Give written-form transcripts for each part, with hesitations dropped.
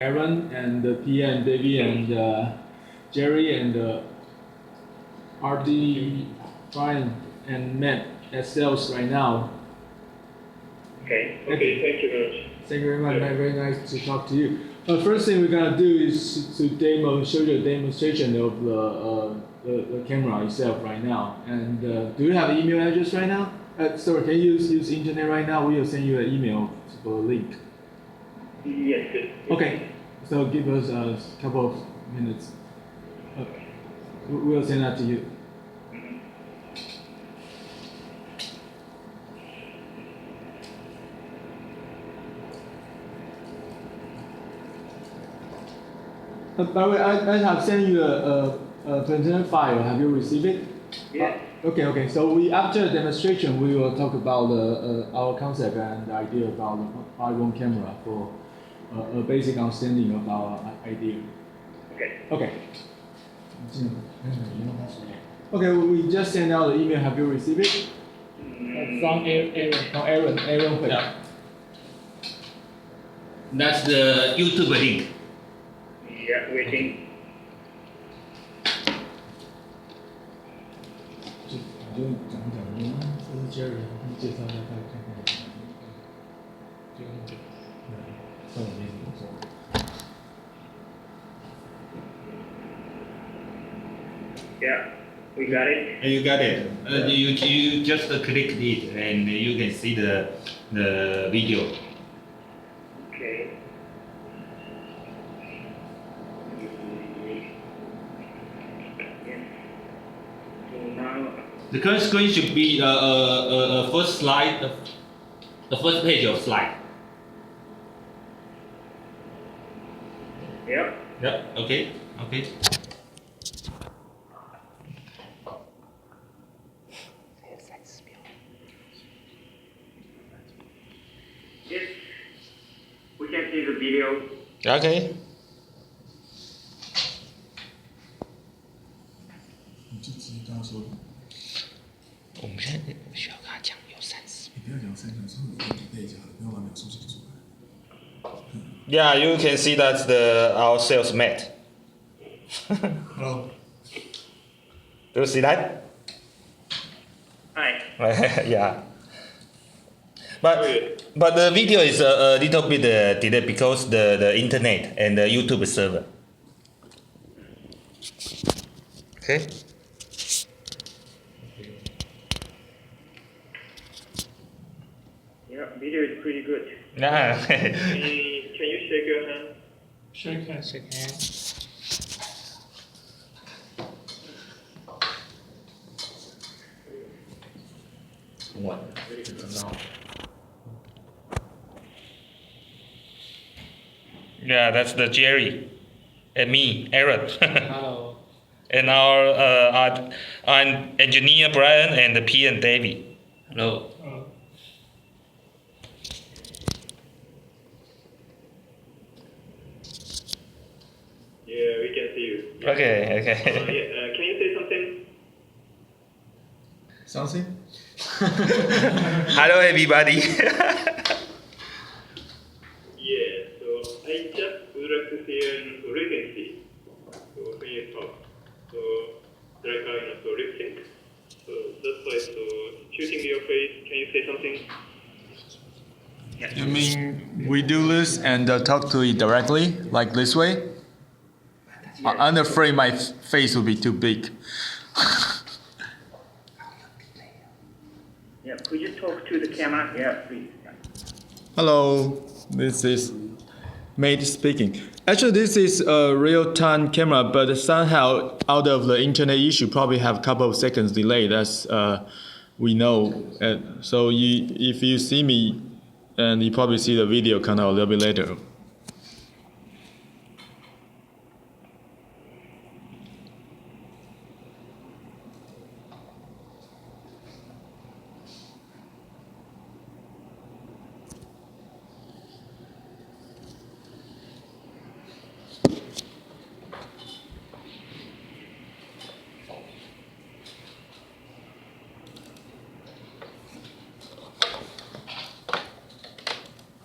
Aaron and Pia and Debbie and Jerry and RD, Brian and Matt at sales right now. Okay, thank you very much. Thank you very much, Matt. Very nice to talk to you. First thing we're gonna do is to show you a demonstration of the camera itself right now. And do you have an email address right now? Sorry, can you use internet right now? We will send you an email for a link. Yes, good. Okay, so give us a couple of minutes. We'll send that to you. By the way, I have sent you a presentation file. Have you received it? Yeah. Okay. So after the demonstration, we will talk about our concept and the idea about the iPhone camera for a basic understanding of our idea. Okay. Okay, we just sent out the email. Have you received it? From Aaron. Yeah. That's the YouTube link. Yeah, waiting. Yeah, we got it. You got it. You just click it and you can see the video. Okay. So now. The current screen should be first slide, the first page of slide. Yep. Yep. Okay. Yes. We can see the video. Okay. 你就直接跟他说，我们现在需要跟他讲有30。你不要讲3秒，说你背就好了，不要把描述写出来。Yeah, you can see that's our sales mate. Hello. Do you see that? Hi. Yeah. But the video is a little bit delayed because the internet and the YouTube server. Okay. Yeah, video is pretty good. Yeah. Can you shake your hand? Shake hand. Yeah, that's the Jerry and me, Aaron. Hello. And our engineer Brian and the P and Davey. Hello. Yeah, we can see you. Okay. Can you say something? Something? Hello, everybody. Yeah, so I just would like to see an latency. So when you talk, so like so lip sync. So that's why shooting your face. Can you say something? You mean we do this and talk to it directly, like this way? I'm afraid my face will be too big. Yeah, could you talk to the camera? Yeah, please. Hello, this is Mate speaking. Actually, this is a real-time camera, but somehow out of the internet issue, probably have a couple of seconds delay. That's we know. So if you see me, and you probably see the video come out a little bit later.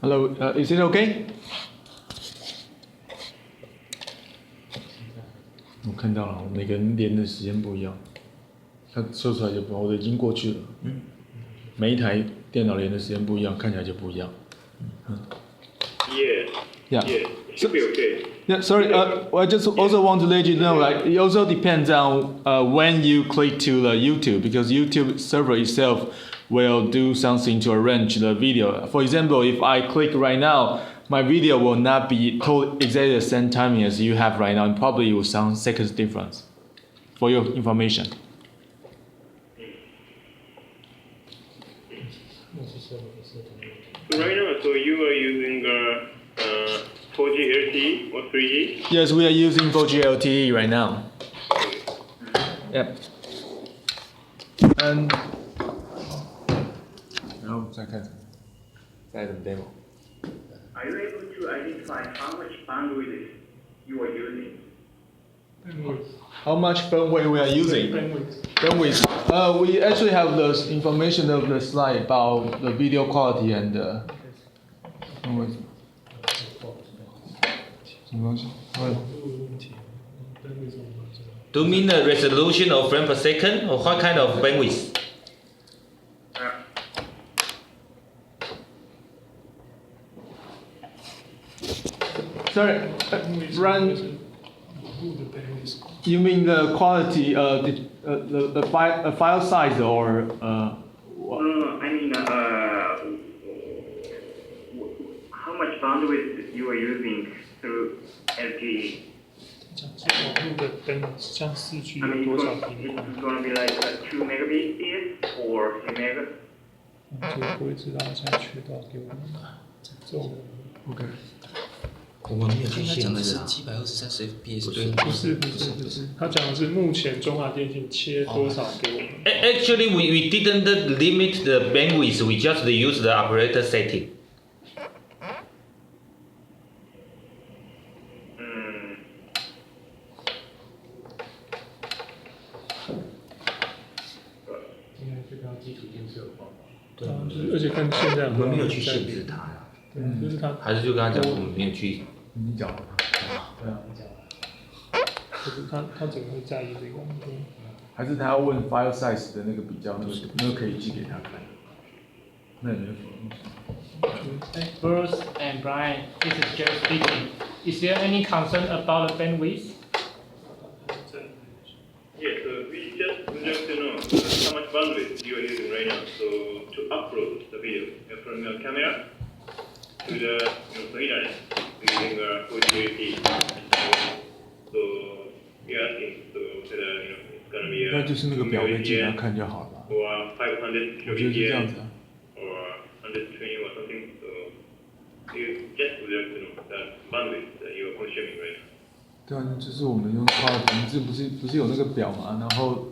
Hello, is it okay? 我看到了，每个人连的时间不一样，它说出来就不，我的已经过去了。每一台电脑连的时间不一样，看起来就不一样。Yeah. Yeah. Yeah. Should be okay. Yeah, sorry. I just also want to let you know, like, it also depends on when you click to the YouTube, because YouTube server itself will do something to arrange the video. For example, if I click right now, my video will not be totally exactly the same timing as you have right now, and probably with some seconds difference. For your information. So right now, so you are using 4G LTE or 3G? Yes, we are using 4G LTE right now. Yep. And 然后再看再怎么 demo. Are you able to identify how much bandwidth you are using? How much bandwidth we are using? Bandwidth. We actually have the information of the slide about the video quality and bandwidth. 什么东西？ Do you mean the resolution of frame per second, or what kind of bandwidth? Sorry, run. You mean the quality, the file size, or what? No, I mean how much bandwidth you are using through LTE? 网络的灯像4G I 有 mean, 多 it's 少 gonna, 频宽？ it's gonna be like 2 megabits or 3 mega. 这个不会知道现在缺多少给我们。这种 OK. 我们没有去他讲的是限制啊。 720-30 FPS 对不是，他讲的是目前中华电信切多少给我们。Actually, we didn't limit the bandwidth. We just use the operator setting. Mm. 应该是跟基础建设有关吧。对，就是而且看现在我们没有去限制它呀。对，就是他还是就跟他讲，我们没有去。你讲吧。对啊。就是他整个会在意这个。还是他要问 file size 的那个比较，那个可以寄给他看。那也没有什么。 Bruce and Brian, this is Joe speaking. Is there any concern about the bandwidth? Yes, we just would like to know how much bandwidth you are using right now. So to upload the video from your camera to the internet using 4G. So we are asking so whether it's gonna be 那就是那个表格寄给他看就好了吧。 or 500 我觉得是这样子啊。 or 120 or something. So you just would like to know the bandwidth that you are consuming right now. 对啊，就是我们用 quality， 你这不是有那个表嘛？然后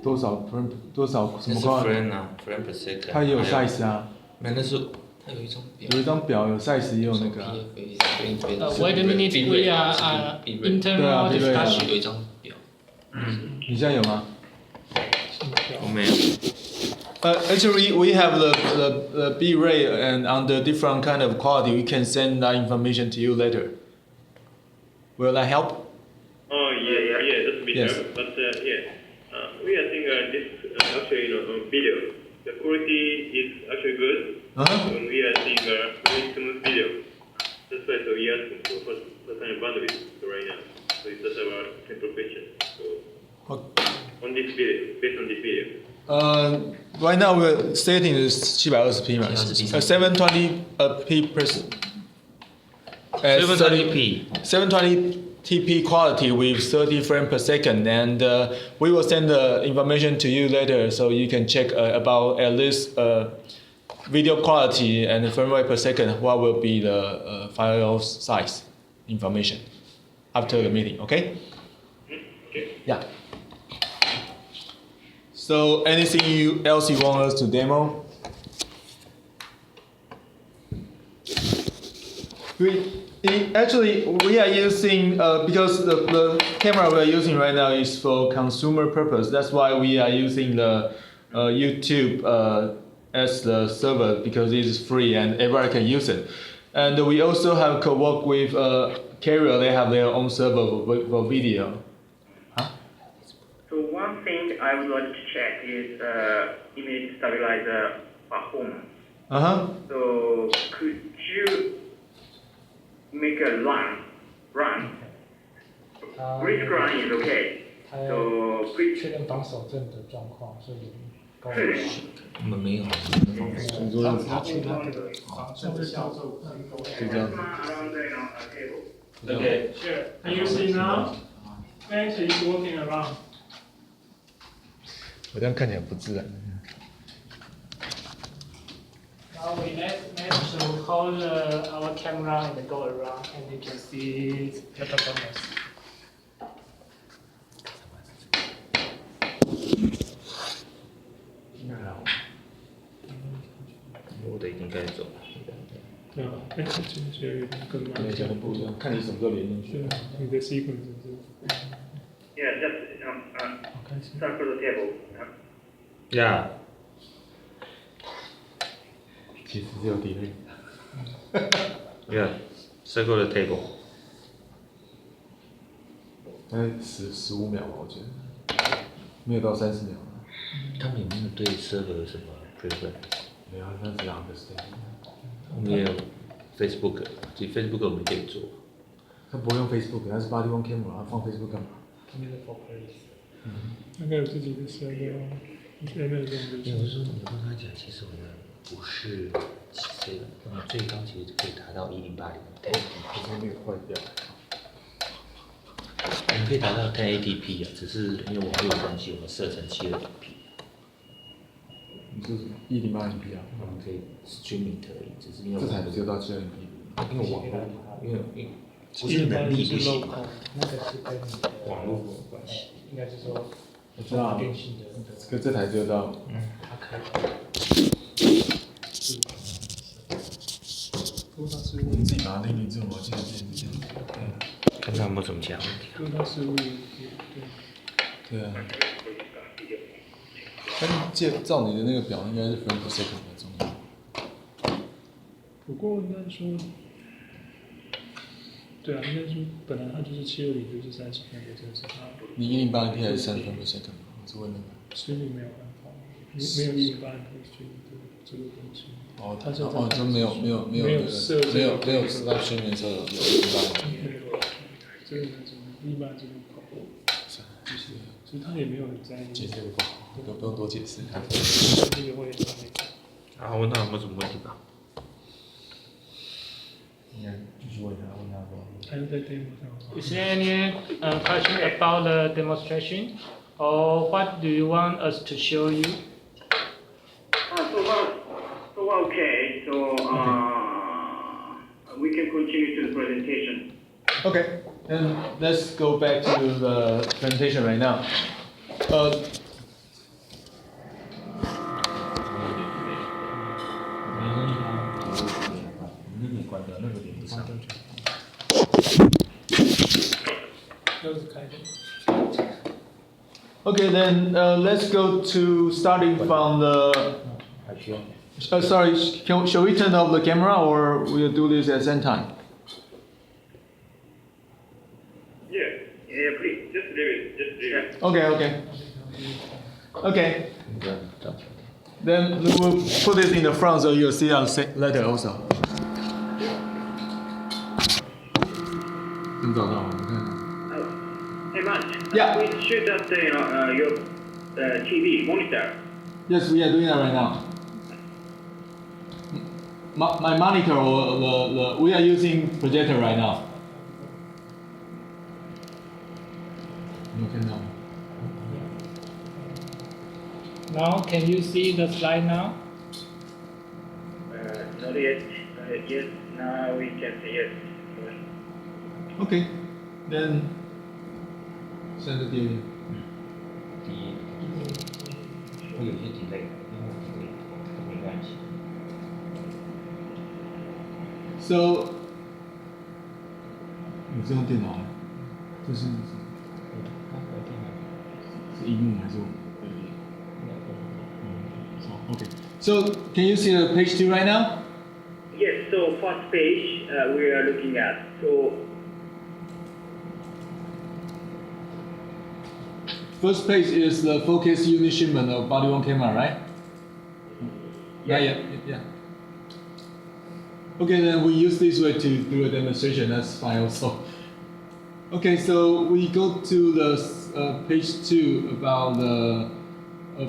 多少 frame 多少什么 quality？ frame 啊 ，frame per second。它也有 size 啊。没，那是它有一张表，有一张表有 size 也有那个、啊。Wait a minute, we are internal discussion. 有一张表。你现在有吗？我没有。Actually, we have the B rate and under different kind of quality, we can send that information to you later. Will that help? Oh yeah, that's a bit Yes. helpful. But we are seeing this actually video. The quality is actually good. When we are seeing a very smooth video. That's why so we are asking for what kind of bandwidth right now. So it's just our simple question. So on this video, based on this video. Right now we're setting is 720p 嘛 720p per 720p 720p quality with 30 frames per second, and we will send the information to you later so you can check about at least video quality and frame rate per second. What will be the file size information after the meeting? Okay? Okay. Yeah. So anything else you want us to demo? Actually, we are using, because the camera we are using right now is for consumer purpose. That's why we are using the YouTube as the server, because it is free and everyone can use it. And we also have co-work with carrier. They have their own server for video. I would like to check is image stabilizer performance. So could you make a run? Green screen is okay. 他要 So 确认绑手震的状况，所以跟我我们没有。他去那个绑手的销售就这样子。 around the table. Okay. Sure. Can you see now? Bench is walking around. 我这样看起来不自然。 Now we next to hold our camera and go around, and you can see the performance. 我的应该走。对啊，哎，这些有点更慢。跟以前的不一样，看你什么时候连进去。对啊，你的 sequence 是。 Yeah, just circle the table. Yeah. 其实是有 delay。 Yeah. Circle the table. 大概15秒吧，我觉得，没有到30秒。他们有没有对 server 有什么 preference？ 没有，那是 understand。我们也有 Facebook， 其实 Facebook 我们可以做。他不会用 Facebook， 他是body on camera， 他放 Facebook 干嘛？ 应该有自己的 server，有没有这种？因为我说他讲，其实我们不是这个，我们最高其实可以达到1080的 1080， 后面坏掉。我们可以达到 1080p 啊，只是因为网络关系，我们设成720p。你说什么？1080p 啊？我们可以 streaming 可以，只是因为这台不就到720p？ 因为网络，因为不是能力不行嘛，那个是跟你的网络有关系。应该是说我知道，电信的那个。这台只有到。它可以。多大失误？我们自己把它另之后，我记得之前是这样。看看有没有什么其他问题。多大失误？对。对啊。但照你的那个表，应该是 frame per second 比较重要。不过应该说，对啊，应该说本来它就是720，就是30分的，这是它。你1080p 还是30分per second？ 我是问那个。所以没有办法，没有1080p streaming这个东西。哦，它就没有streaming的时候有1080p。这个180这个跑，其实他也没有很在意。解释的不好，不用多解释。这个会啊，问他有没有什么问题吧？应该继续问他说。还有在 demo 上。Is there any question about the demonstration, or what do you want us to show you? So okay. So we can continue to the presentation. Okay, then let's go back to the presentation right now. 你关掉那个连不上。都是开的。 Okay, then let's go to starting from the. 还需要。Sorry, shall we turn off the camera or we'll do this at the same time? Yeah, please, just leave it. Okay. Then we'll put this in the front so you'll see us later also. 能找到吗？你看。 Hey, Matt. Yeah. We should update your TV monitor. Yes, we are doing that right now. My monitor or we are using projector right now. 你有看到吗？ Now, can you see the slide now? Not yet. Yes, now we can see it. Okay, then 现在第二页。第一，会有些 delay，没关系。 So 你是用电脑吗？这是荧幕还是？Okay. So can you see the page 2 right now? Yes. So first page we are looking at. So first page is the focus unit shipment of body-worn camera, right? Yeah. Okay, then we use this way to do a demonstration. That's fine also. Okay, so we go to the page 2 about the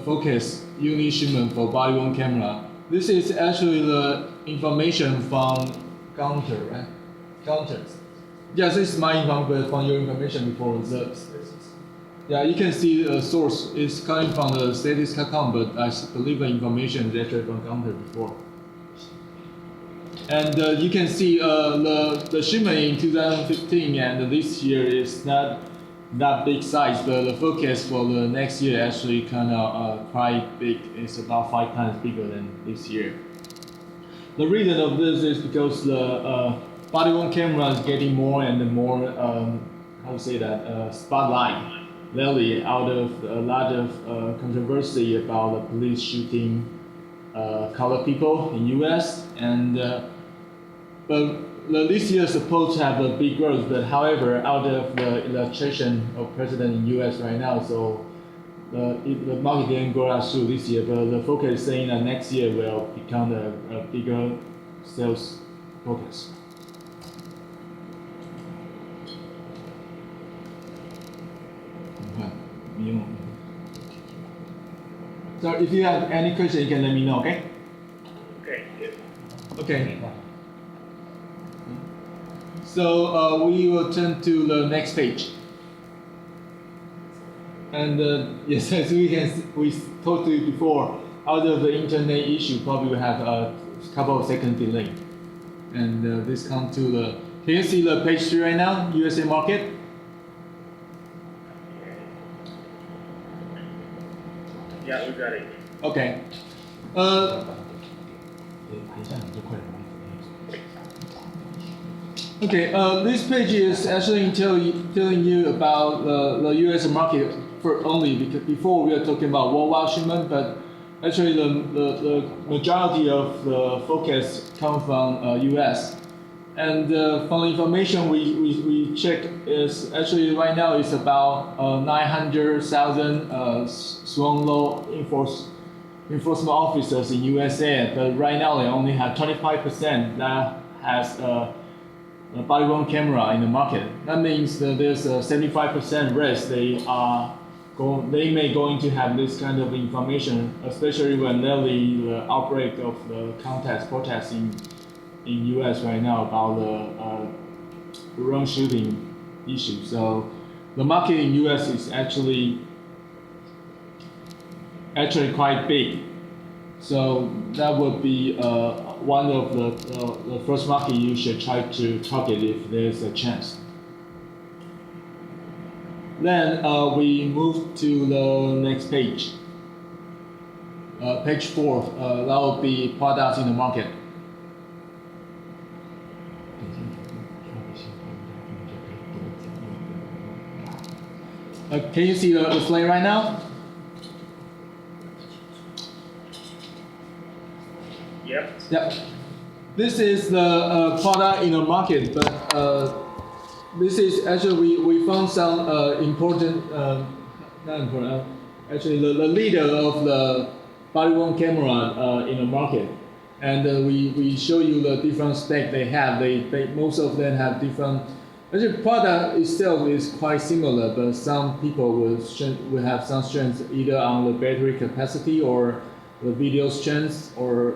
focus unit shipment for body-worn camera. This is actually the information from counter, right? Counters. Yes, this is my information from your information before the. Yeah, you can see the source is coming from the status.com, but I believe the information is actually from counter before. And you can see the shipment in 2015 and this year is not that big size, but the focus for the next year actually kind of quite big. It's about 5 times bigger than this year. The reason of this is because the body-worn camera is getting more and more, how to say that, spotlight lately out of a lot of controversy about the police shooting colored people in US. And but this year is supposed to have a big growth, but however, out of the election of president in US right now, so the market didn't grow as through this year, but the focus is saying that next year will become a bigger sales focus. So if you have any question, you can let me know, okay? Okay. Yes. Okay. So we will turn to the next page. And yes, as we told you before, out of the internet issue, probably will have a couple of seconds delay. And this comes to the. Can you see the page 3 right now? USA market. Yeah, we got it. Okay. Okay, this page is actually telling you about the U.S. market for only, because before we were talking about worldwide shipment, but actually the majority of the focus comes from U.S. And from the information we check is actually right now it's about 900,000 sworn law enforcement officers in USA, but right now they only have 25% that has a body-worn camera in the market. That means that there's a 75% risk they may going to have this kind of information, especially when the outbreak of the protests in US right now about the drone shooting issue. So the market in US is actually quite big. So that would be one of the first market you should try to target if there's a chance. Then we move to the next page. Page 4, that will be products in the market. Can you see the slide right now? Yep. This is the product in the market, but this is actually we found some important, not important. Actually, the leader of the body-worn camera in the market, and we show you the different spec they have. Most of them have different. Actually, product itself is quite similar, but some people will have some strengths either on the battery capacity or the video strength or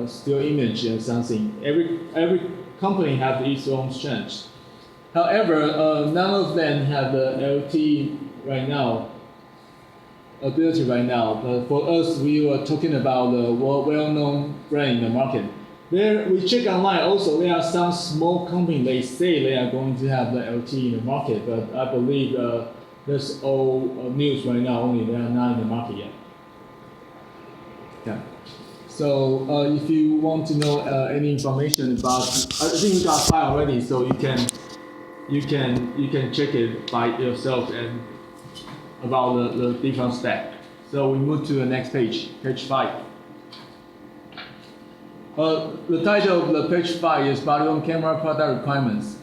still image and something. Every company have its own strengths. However, none of them have the LT right now, ability right now. But for us, we were talking about the well-known brand in the market. There, we check online also, there are some small companies, they say they are going to have the LT in the market, but I believe that's all news right now, only they are not in the market yet. Yeah. So if you want to know any information about, I think we got a file already, so you can check it by yourself and about the different spec. So we move to the next page, page 5. The title of the page 5 is body-worn camera product requirements.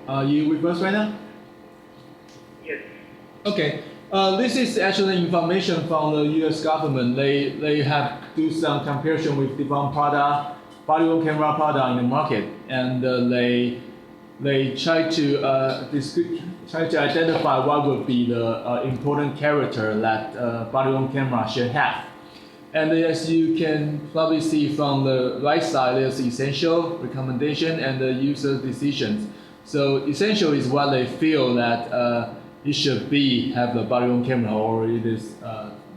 Are you with us right now? Yes. Okay. This is actually information from the U.S. government. They have do some comparison with different product, body-worn camera product in the market, and they try to identify what would be the important character that body-worn camera should have. And as you can probably see from the right side, there's essential, recommendation, and the user decisions. So essential is what they feel that it should be have the body-worn camera, or it is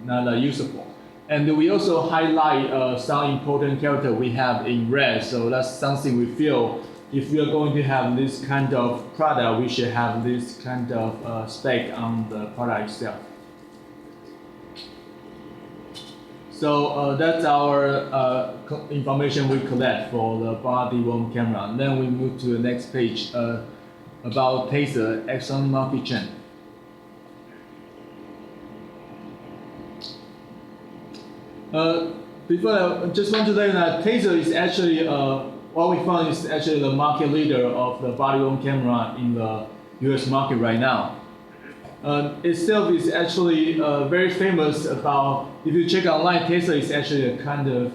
not usable. And we also highlight some important character we have in red. So that's something we feel if we are going to have this kind of product, we should have this kind of spec on the product itself. So that's our information we collect for the body-worn camera. And then we move to the next page about Taser Axon multi-chain. Before I just want to let you know, Taser is actually what we found is actually the market leader of the body-worn camera in the U.S. market right now. Itself is actually very famous about, if you check online, Taser is actually a kind of,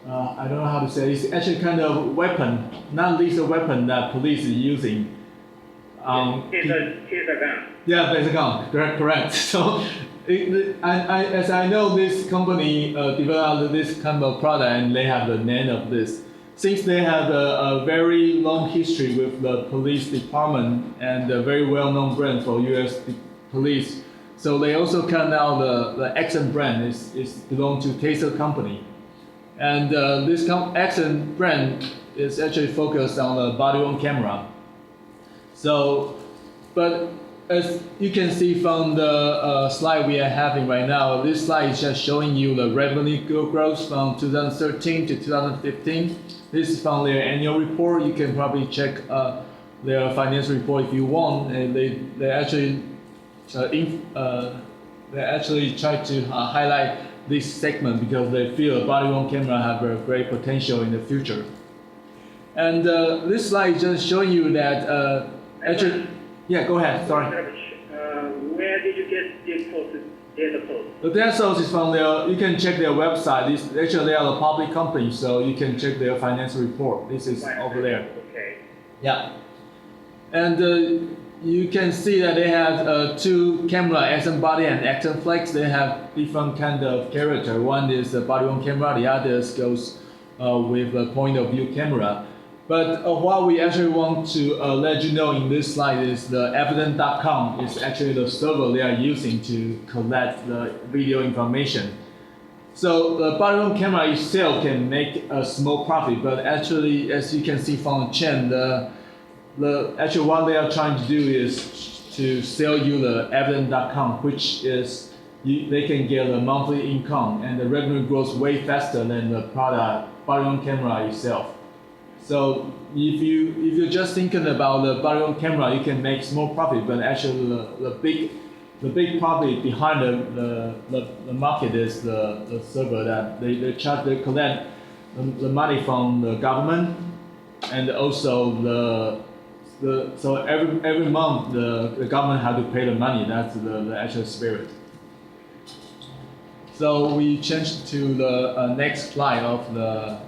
I don't know how to say, it's actually kind of weapon, non-lethal weapon that police is using. Taser gun. Yeah, Taser gun, correct. So, as I know, this company developed this kind of product and they have the name of this. Since they have a very long history with the police department and a very well-known brand for U.S. police, so they also come out the Axon brand is belong to Taser company, and this Axon brand is actually focused on the body-worn camera. So, but as you can see from the slide we are having right now, this slide is just showing you the revenue growth from 2013 to 2015. This is from their annual report. You can probably check their finance report if you want. And they actually try to highlight this segment because they feel body-worn camera have a great potential in the future. And this slide is just showing you that actually. Yeah, go ahead. Sorry. Where did you get this data source? The data source is from their. You can check their website. Actually, they are a public company, so you can check their financial report. This is over there. Okay. Yeah, and you can see that they have two camera, Axon body and Axon flex. They have different kind of character. One is the body-worn camera. The other goes with a point of view camera. But what we actually want to let you know in this slide is the evidence.com is actually the server they are using to collect the video information. So the body-worn camera itself can make a small profit, but actually, as you can see from the chain, actually what they are trying to do is to sell you the evidence.com, which is they can get a monthly income, and the revenue grows way faster than the product body-worn camera itself. So if you're just thinking about the body-worn camera, you can make small profit, but actually the big profit behind the market is the server that they collect the money from the government, and also so every month the government has to pay the money. That's the actual spirit. So we change to the next slide of the.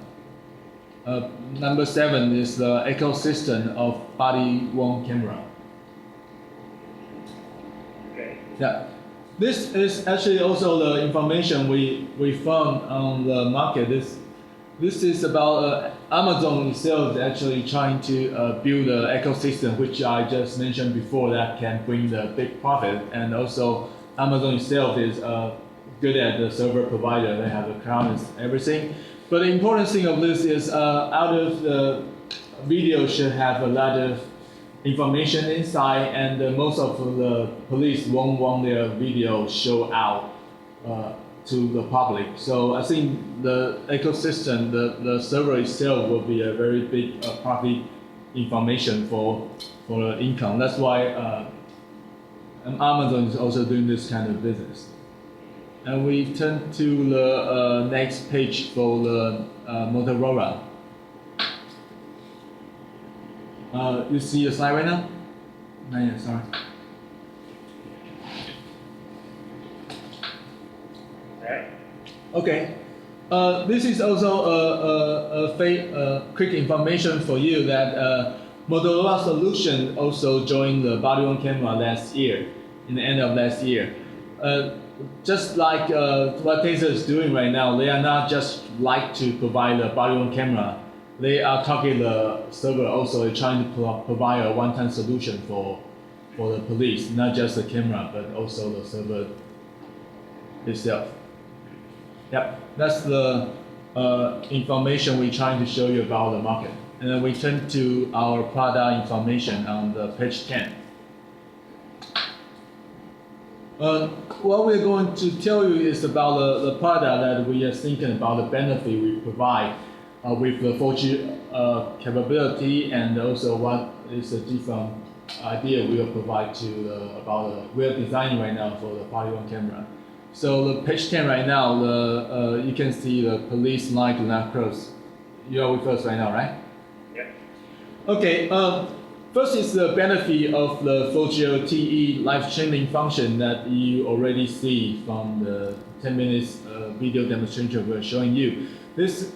Number 7 is the ecosystem of body-worn camera. Okay. Yeah, this is actually also the information we found on the market. This is about Amazon itself actually trying to build an ecosystem, which I just mentioned before, that can bring the big profit. And also Amazon itself is good at the server provider. They have the cloud and everything. But the important thing of this is out of the video should have a lot of information inside, and most of the police won't want their video show out to the public. So I think the ecosystem, the server itself will be a very big profit information for the income. That's why Amazon is also doing this kind of business. And we turn to the next page for the Motorola. You see the slide right now? No, yeah, sorry. Okay. This is also quick information for you that Motorola Solution also joined the body-worn camera last year, in the end of last year. Just like what Taser is doing right now, they are not just like to provide a body-worn camera. They are targeting the server also. They're trying to provide a one-time solution for the police, not just the camera, but also the server itself. Yep, that's the information we're trying to show you about the market. And then we turn to our product information on the page 10. What we're going to tell you is about the product that we are thinking about, the benefit we provide with the 4G capability, and also what is the different idea we will provide to we are designing right now for the body-worn camera. So the page 10 right now, you can see the police line do not cross. You are with us right now, right? Yeah. Okay. First is the benefit of the 4G LTE live streaming function that you already see from the 10 minutes video demonstration we're showing you.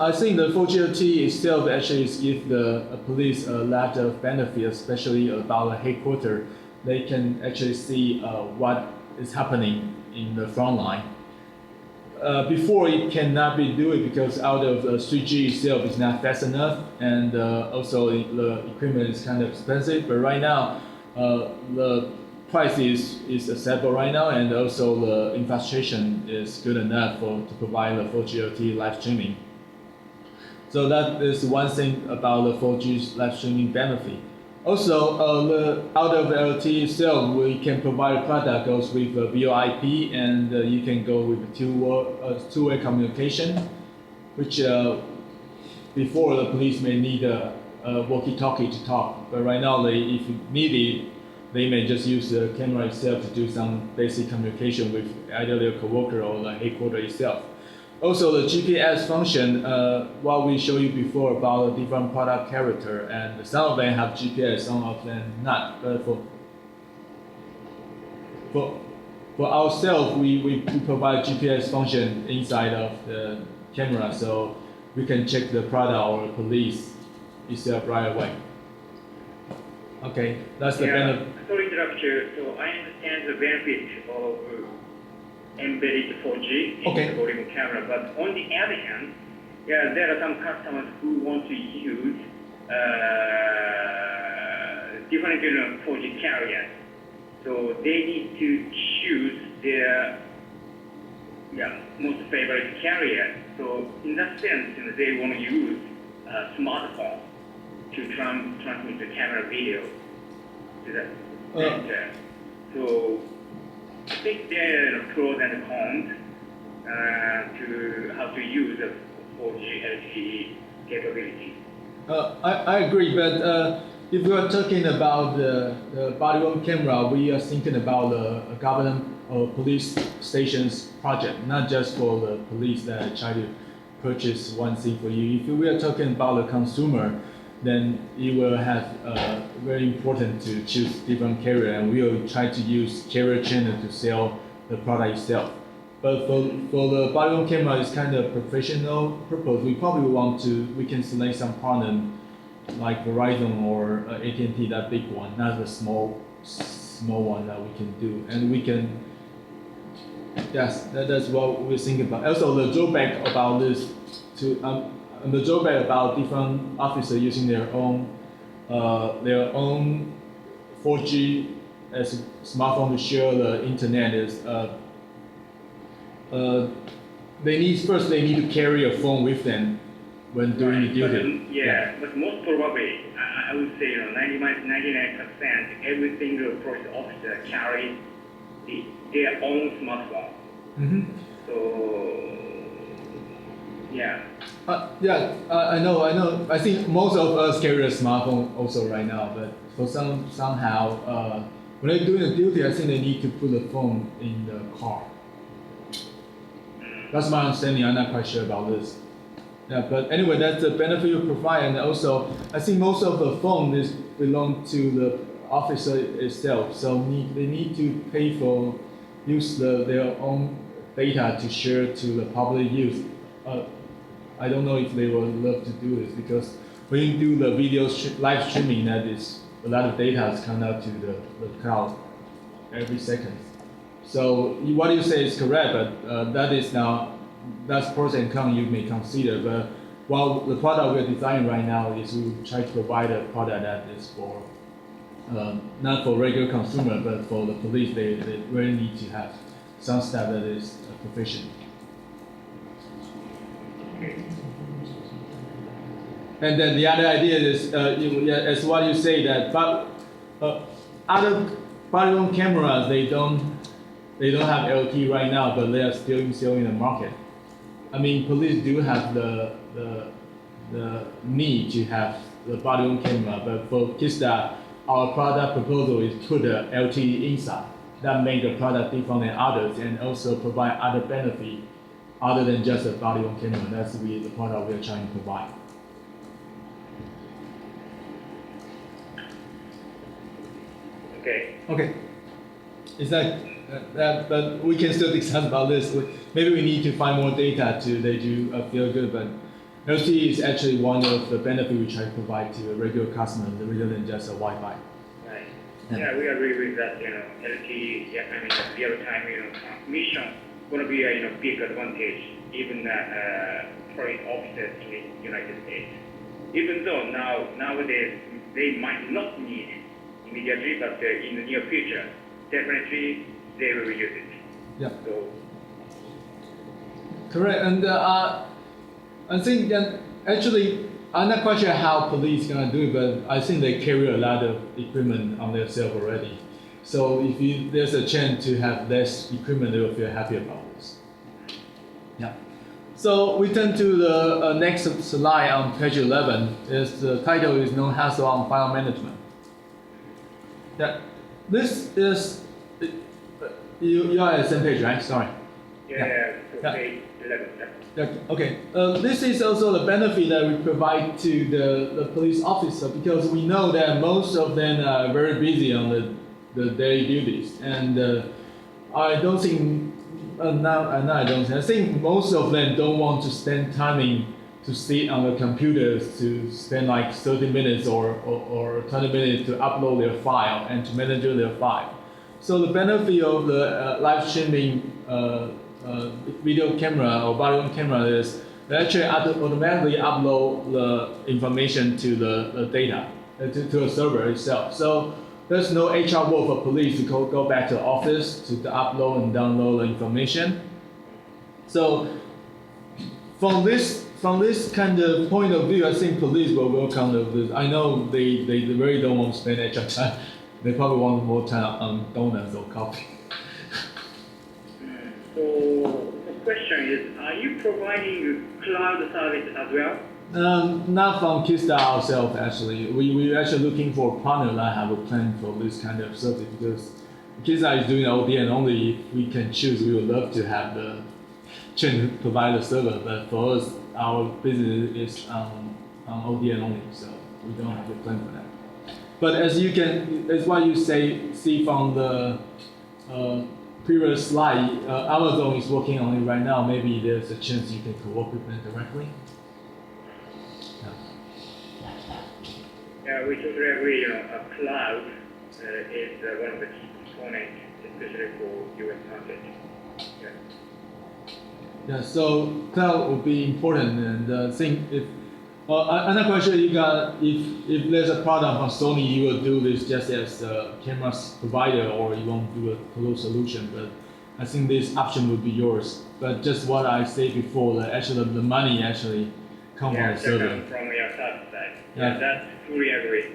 I think the 4G LTE itself actually gives the police a lot of benefit, especially about the headquarters. They can actually see what is happening in the front line. Before it cannot be doing because out of the 3G itself is not fast enough, and also the equipment is kind of expensive. But right now, the price is acceptable right now, and also the infrastructure is good enough to provide the 4G LTE live streaming. So that is one thing about the 4G live streaming benefit. Also, out of the LTE itself, we can provide a product that goes with VoIP, and you can go with two-way communication, which before the police may need a walkie-talkie to talk, but right now, if needed, they may just use the camera itself to do some basic communication with either their coworker or the headquarters itself. Also, the GPS function, what we showed you before about the different product character, and some of them have GPS, some of them not. But for ourselves, we provide GPS function inside of the camera, so we can check the product or the police itself right away. Okay, that's the benefit. Sorry to interrupt you. So I understand the benefit of embedded 4G in the body-worn camera, but on the other hand, there are some customers who want to use different 4G carriers. So they need to choose their most favorite carrier. So in that sense, they want to use a smartphone to transmit the camera video to the center. So I think there are pros and cons to how to use the 4G LTE capability. I agree, but if we are talking about the body-worn camera, we are thinking about the government or police stations project, not just for the police that try to purchase one thing for you. If we are talking about the consumer, then it will have very important to choose different carrier, and we will try to use carrier channel to sell the product itself. But for the body-worn camera, it's kind of professional purpose. We probably we can select some partner like Verizon or AT&T, that big one, not the small one that we can do, and we can. Yes, that's what we think about. Also, the drawback about this the drawback about different officers using their own 4G as a smartphone to share the internet is they need to carry a phone with them when doing the duty. But most probably, I would say 99% every single police officer carries their own smartphone. Mm-hmm. So I know. I think most of us carry a smartphone also right now, but for somehow when they're doing the duty, I think they need to put the phone in the car. That's my understanding. I'm not quite sure about this. Yeah, but anyway, that's the benefit you provide, and also I think most of the phone belong to the officer itself, so they need to pay for use their own data to share to the public use. I don't know if they would love to do this because when you do the live streaming, that is a lot of data is coming out to the cloud every second. So what you say is correct, but that's pros and cons you may consider. But while the product we're designing right now is we try to provide a product that is for not for regular consumer, but for the police, they really need to have some staff that is proficient. And then the other idea is, as what you say that, but other body-worn cameras they don't have LT right now, but they are still in the market. I mean, police do have the need to have the body-worn camera, but for Kista, our product proposal is put the LT inside. That make the product different than others, and also provide other benefit other than just a body-worn camera. That's the product we are trying to provide. Okay. Is that but we can still discuss about this. Maybe we need to find more data to let you feel good. But LT is actually one of the benefits we try to provide to a regular customer, rather than just a Wi-Fi. Right. Yeah, we agree with that. LT, real-time, transmission going to be a big advantage, even foreign officers in the United States. Even though nowadays they might not need it immediately, but in the near future, definitely they will use it. Yeah. So. Correct, and I think that actually I'm not quite sure how police gonna do it, but I think they carry a lot of equipment on themselves already. So if there's a chance to have less equipment, they will feel happy about this. Yeah. So we turn to the next slide on page 11. The title is "No Hassle on File Management." Yeah. This is you are at the same page, right? Sorry. Yeah. Page 11. Yeah, okay. This is also the benefit that we provide to the police officer, because we know that most of them are very busy on the daily duties, and I don't think I think most of them don't want to spend time to sit on the computers to spend like 30 minutes or 20 minutes to upload their file and to manage their file. So the benefit of the live streaming video camera or body-worn camera is they actually automatically upload the information to the data to a server itself. So there's no HR work for police to go back to the office to upload and download the information. So from this kind of point of view, I think police will welcome this. I know they really don't want to spend extra time. They probably want more time on donuts or coffee. So the question is, are you providing cloud service as well? Not from Kista ourselves, actually. We're actually looking for a partner that have a plan for this kind of service, because Kista is doing ODN only. If we can choose, we would love to have the chance to provide the server, but for us, our business is on ODN only, so we don't have a plan for that. But as what you see from the previous slide, Amazon is working on it right now. Maybe there's a chance you can co-work with them directly. Yeah, we totally agree. A cloud is one of the key components, especially for US market. Yeah. Yeah, so cloud will be important, and I think I'm not quite sure if there's a product from Sony, you will do this just as a camera provider, or you won't do a total solution. But I think this option would be yours. But just what I said before, the money actually comes from the server. From your side. Yeah, that's fully agree.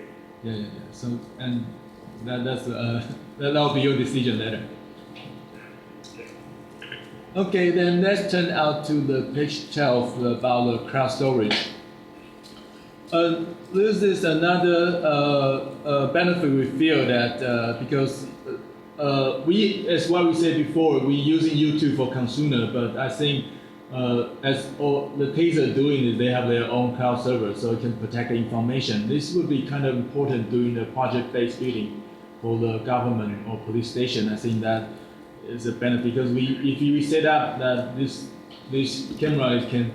Yeah. So and that'll be your decision later. Okay, then let's turn out to the page 12 about the cloud storage. This is another benefit we feel that because as what we said before, we're using YouTube for consumer, but I think as all the TASER doing is they have their own cloud server, so it can protect the information. This would be kind of important during the project-based building for the government or police station. I think that is a benefit because if we set up that this camera can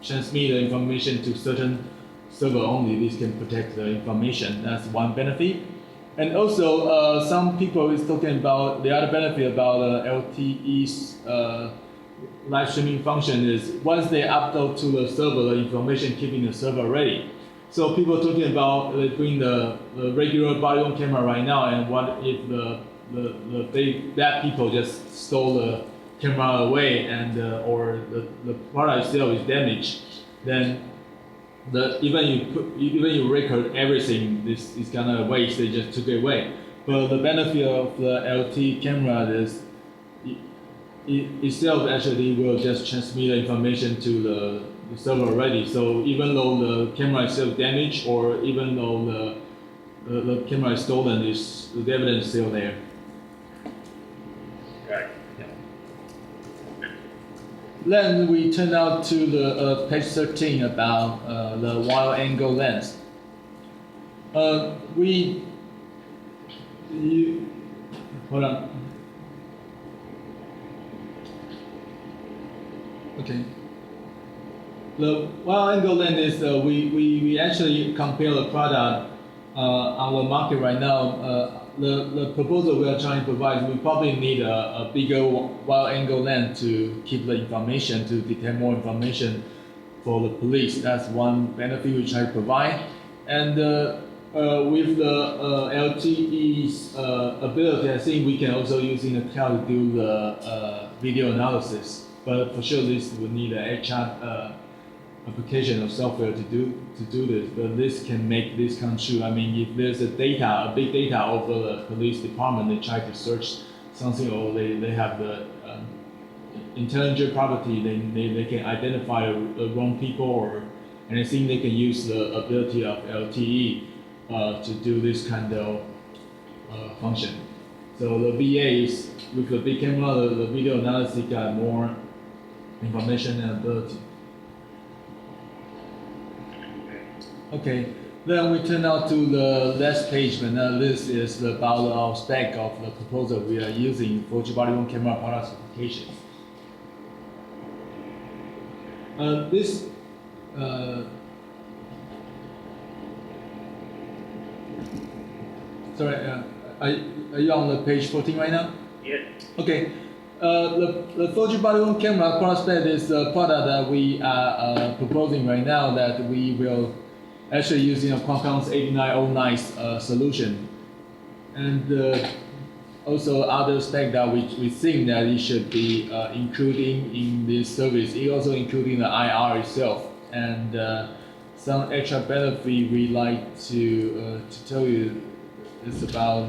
transmit the information to certain server only, this can protect the information. That's one benefit. And also, some people is talking about the other benefit about LTE's live streaming function is once they upload to the server, the information keeping the server ready. So people are talking about doing the regular body-on camera right now, and what if the bad people just stole the camera away and or the product itself is damaged, then even you record everything, this is gonna waste. They just took it away. But the benefit of the LT camera is itself actually will just transmit the information to the server already. So even though the camera itself damaged, or even though the camera is stolen, the evidence is still there. Right. Then we turn out to the page 13 about the wide angle lens. Hold on. Okay. The wide angle lens is we actually compare the product on the market right now. The proposal we are trying to provide, we probably need a bigger wide angle lens to keep the information, to detect more information for the police. That's one benefit we try to provide. And with the LTE's ability, I think we can also use in the cloud to do the video analysis. But for sure, this will need an HR application of software to do this. But this can make this come true. I mean, if there's a big data over the police department, they try to search something, or they have the intelligent property, they can identify the wrong people, and I think they can use the ability of LTE to do this kind of function. So the VAs with the big camera, the video analysis got more information and ability. Okay, then we turn out to the last page, but now this is about our spec of the proposal we are using for body-on camera product specification. Are you on the page 14 right now? Yes. Okay. The 4G body-on camera product spec is a product that we are proposing right now that we will actually using a Qualcomm's 8909 solution, and also other spec that we think that it should be including in this service. It also including the IR itself, and some extra benefit we like to tell you is about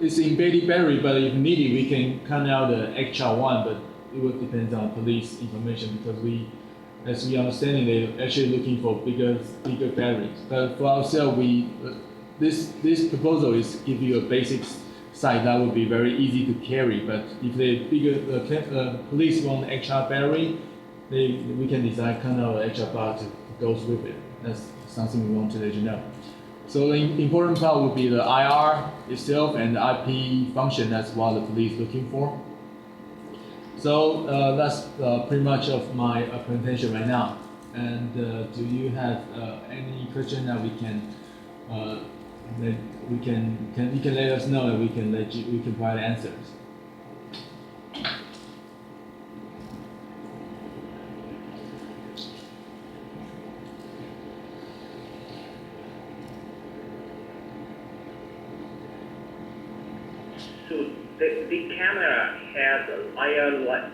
it's embedded battery, but if needed we can count out the extra one, but it will depend on police information because as we understand it, they're actually looking for bigger batteries. But for ourselves, this proposal is give you a basic size that would be very easy to carry. But if the police want extra battery, we can design kind of extra bar to goes with it. That's something we want to let you know. So the important part would be the IR itself and the IP function. That's what the police is looking for. So that's pretty much of my presentation right now. And do you have any question that we can you can let us know, and we can provide answers. So the camera has an IR light.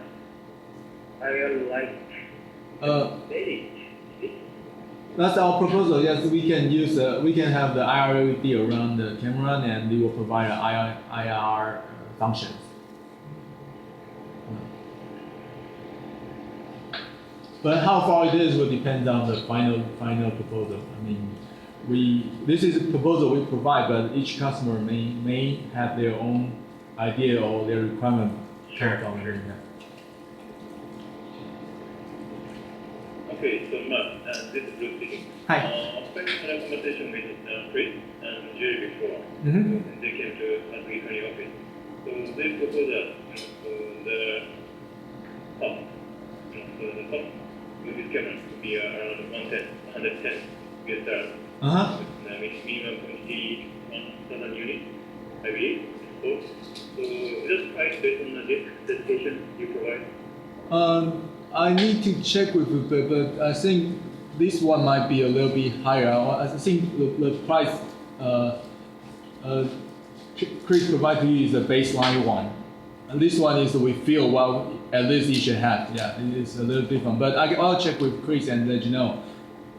That's our proposal. Yes, we can use we can have the IR LED around the camera, and it will provide an IR functions. But how far it is will depend on the final proposal. I mean, this is a proposal we provide, but each customer may have their own idea or their requirement. Sure. Okay, so Mark, this is Bruce speaking. Hi. Thanks for the conversation with Chris. year before. Mm-hmm. And they came to Asbury County office. So they proposed that the cost, so the cost with this camera would be around 110 US dollars. Uh-huh. Minimum 21,000 units, I believe. So just price based on the disk specification you provide. I need to check with you, but I think this one might be a little bit higher. I think the price Chris provided to you is the baseline one. And this one is we feel well, at least you should have. Yeah, it is a little different. But I'll check with Chris and let you know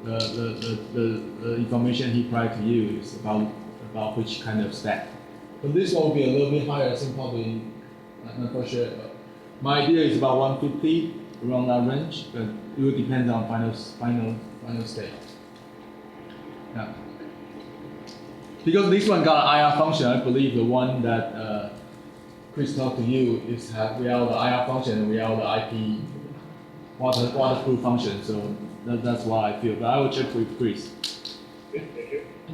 the information he provided to you is about which kind of stack. But this one will be a little bit higher. I think probably, I'm not quite sure. My idea is about 150, around that range, but it will depend on final state. Yeah. Because this one got an IR function, I believe the one that Chris talked to you is without the IR function and without the IP waterproof function. So that's what I feel. But I will check with Chris.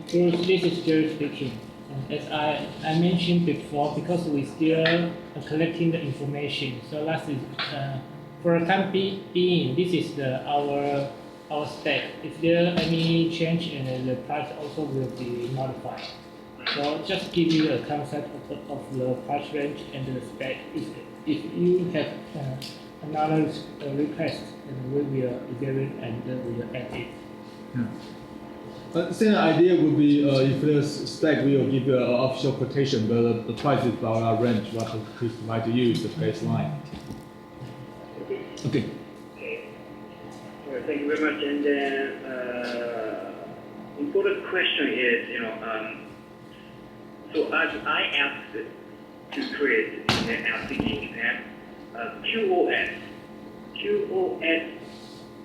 Bruce, this is Jerry speaking. As I mentioned before, because we still are collecting the information, so that is for the time being, this is our spec. If there any change, and the price also will be modified. So just give you a concept of the price range and the spec. If you have another request, and we will evaluate and we will add it. Yeah. The same idea would be if there's spec, we will give you an official quotation, but the price is about our range. What Chris provide to you is the baseline. Okay. All right, thank you very much. And then important question is, so as I asked to create an application app, QoS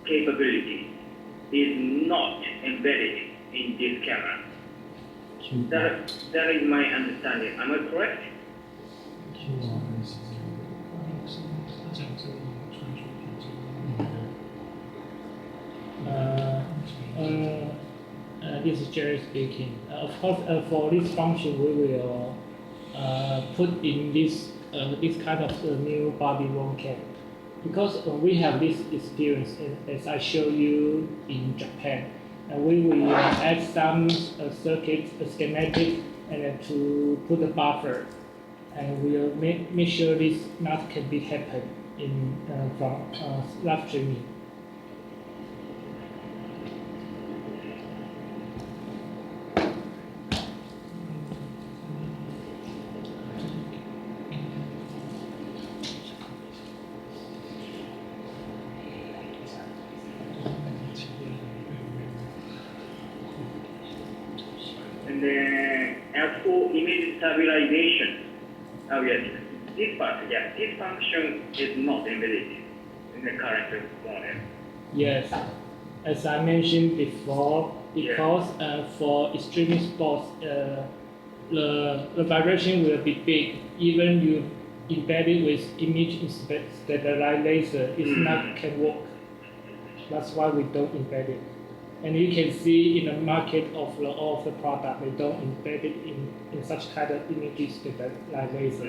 capability is not embedded in this camera. That is my understanding. Am I correct? This is Jerry speaking. Of course, for this function, we will put in this kind of new body worn cam, because we have this experience, as I show you in Japan. We will add some circuit schematic and to put a buffer, and we'll make sure this not can be happen in from live streaming. And then as for image stabilization, yes, this function is not embedded in the current model. Yes, as I mentioned before, because for extreme sports, the vibration will be big. Even you embed it with image stabilizer, it not can work. That's why we don't embed it. And you can see in the market of the product, they don't embed it in such kind of image stabilizer.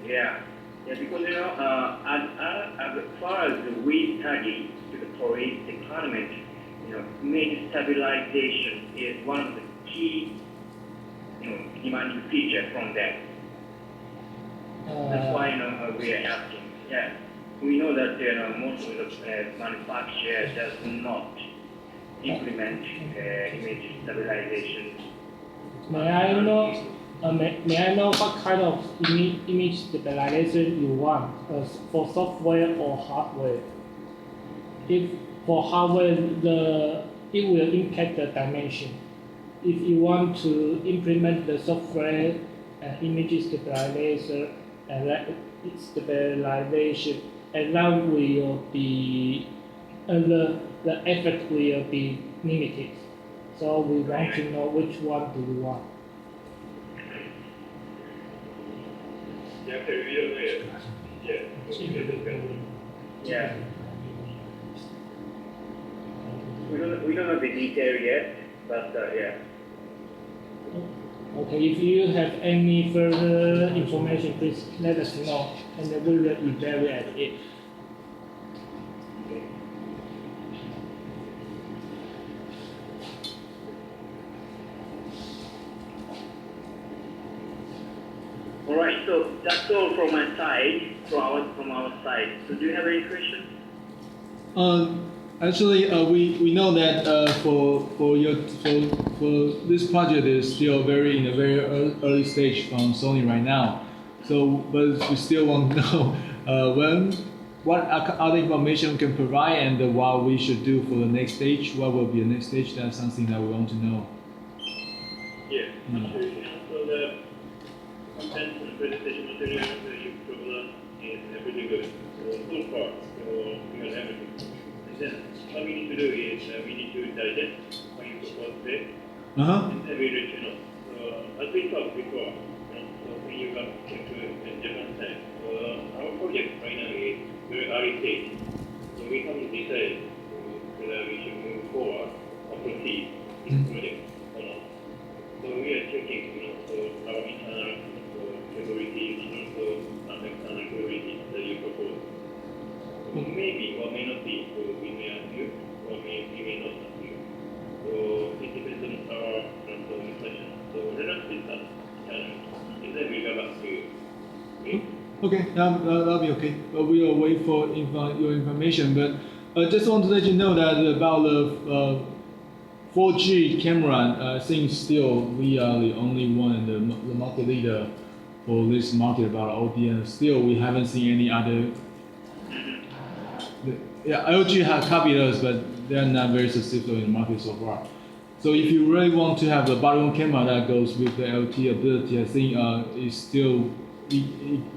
Yeah, because as far as we study to the police department, image stabilization is one of the key, demanding feature from them. That's why we are asking. Yeah, we know that most of the manufacturer does not implement image stabilization. May I know what kind of image stabilization you want, for software or hardware? If for hardware, it will impact the dimension. If you want to implement the software image stabilizer stabilization, and that will be the effect will be limited. So we want to know which one do you want. Yeah, Yeah. We don't know the detail yet, but yeah. Okay, if you have any further information, please let us know, and we will evaluate it. All right, so that's all from my side, from our side. So do you have any questions? Actually, we know that for this project is still in a very early stage from Sony right now. So, but we still want to know what other information we can provide and what we should do for the next stage. What will be the next stage? That's something that we want to know. Yeah. So the content and presentation material that you provide is pretty good. So far, so we got everything. And then what we need to do is we need to digest what you propose today, and then we let you know. So as we talked before, so when you came to Japan side, so our project right now is very early stage. So we haven't decided whether we should move forward or proceed this project or not. So we are checking, so our internal capabilities and also external capabilities that you propose. So maybe or may not be, so we may ask you, or we may not ask you. So it depends on our discussion. So let us discuss and then we go back to you. Okay? Okay, that'll be okay. But we will wait for your information. But I just want to let you know that about the 4G camera, I think still we are the only one, the market leader for this market about ODM. Still, we haven't seen any other. Yeah, LG has copied us, but they're not very successful in the market so far. So if you really want to have the bottom camera that goes with the LT ability, I think it's still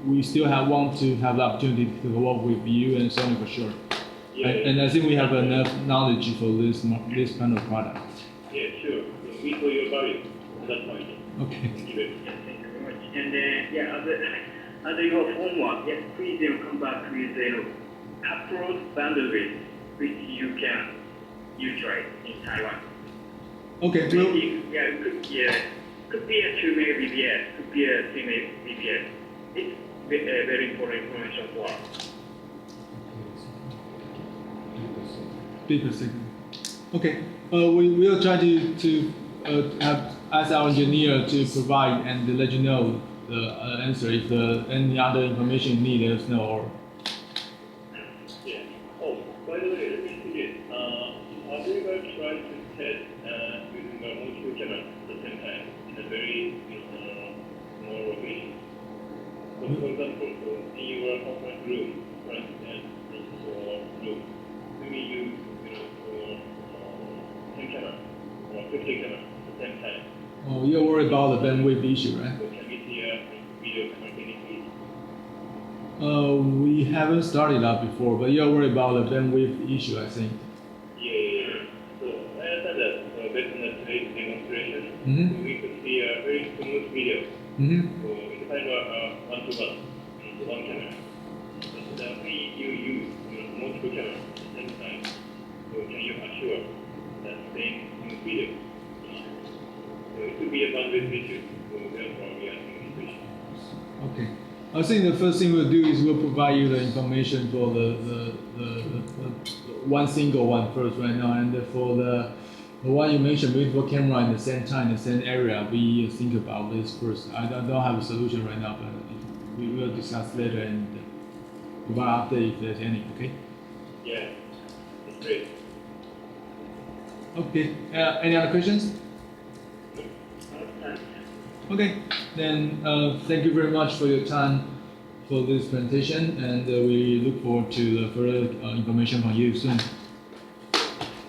we still want to have the opportunity to work with you and Sony for sure. Yeah, and I think we have enough knowledge for this kind of product. Yeah, sure. So we saw your value at that point. Okay. Thank you. Yes, thank you very much. And as your homework, yes, please come back with approach boundaries which you can utilize in Taiwan. Okay. Maybe, could be a 2 meg BPS, could be a 3 meg BPS. It's very important information for us. 3%. Okay. We will try to ask our engineer to provide and let you know the answer. If any other information you need, let us know. Or Yeah. Oh, by the way, let me see this. Have you ever tried to test using a multiple camera at the same time in a very small location? So, for example, in your conference room, for instance, or room, maybe you for 10 camera or 50 camera at the same time. oh, you're worried about the bandwidth issue, right? So can we see a video simultaneously? We haven't started that before, but you're worried about the bandwidth issue, I think. Yeah. So I understand that based on today's demonstration, we could see a very smooth video. So it's kind of one-to-one, one camera. But you use multiple cameras at the same time. So can you assure that same smooth video? So it could be a bandwidth issue. So therefore we are asking this question. Okay. I think the first thing we'll do is we'll provide you the information for the one single one first right now, and for the one you mentioned, multiple camera in the same time, in the same area, we think about this first. I don't have a solution right now, but we will discuss later and provide update if there's any. Okay. Yeah, that's great. Okay. Any other questions? Okay, then thank you very much for your time for this presentation, and we look forward to further information from you soon.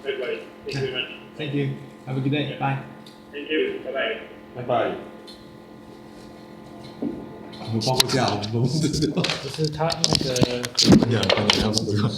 Likewise. Thank you very much. Thank you. Have a good day. Bye. Thank you. Bye-bye. 拜拜。包括这样，我们不知道。只是他那个两个人要不要？